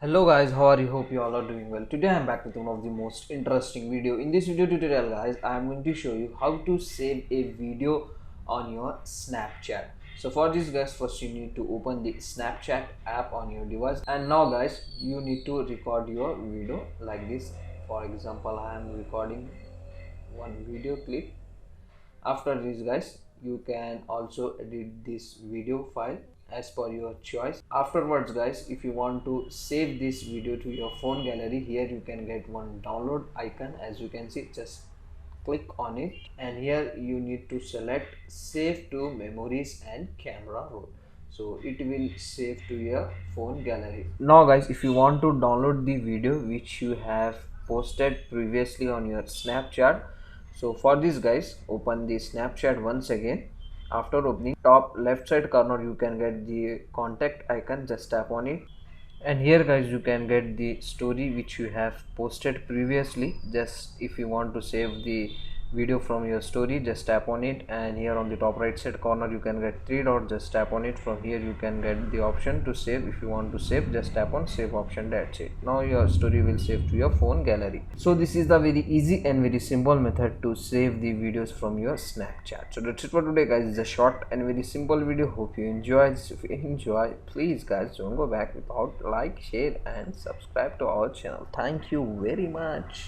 Hello guys, how are you? Hope you all are doing well. Today I am back with one of the most interesting video. In this video tutorial guys, I am going to show you how to save a video on your Snapchat. So for this guys, first you need to open the Snapchat app on your device, and now guys you need to record your video like this. For example, I am recording one video clip. After this guys, you can also edit this video file as per your choice. Afterwards guys, if you want to save this video to your phone gallery, here you can get one download icon. As you can see, just click on it, and here you need to select save to memories and camera roll, so it will save to your phone gallery. Now guys, if you want to download the video which you have posted previously on your Snapchat, so for this guys, open the Snapchat once again. After opening, top left side corner you can get the contact icon, just tap on it, and here guys you can get the story which you have posted previously. Just if you want to save the video from your story, just tap on it, and here on the top right side corner you can get three dots, just tap on it. From here you can get the option to save. If you want to save, just tap on save option, that's it. Now your story will save to your phone gallery. So this is the very easy and very simple method to save the videos from your Snapchat. So that's it for today guys. It's a short and very simple video. Hope you enjoy this. If you enjoy, please guys don't go back without like, share and subscribe to our channel. Thank you very much.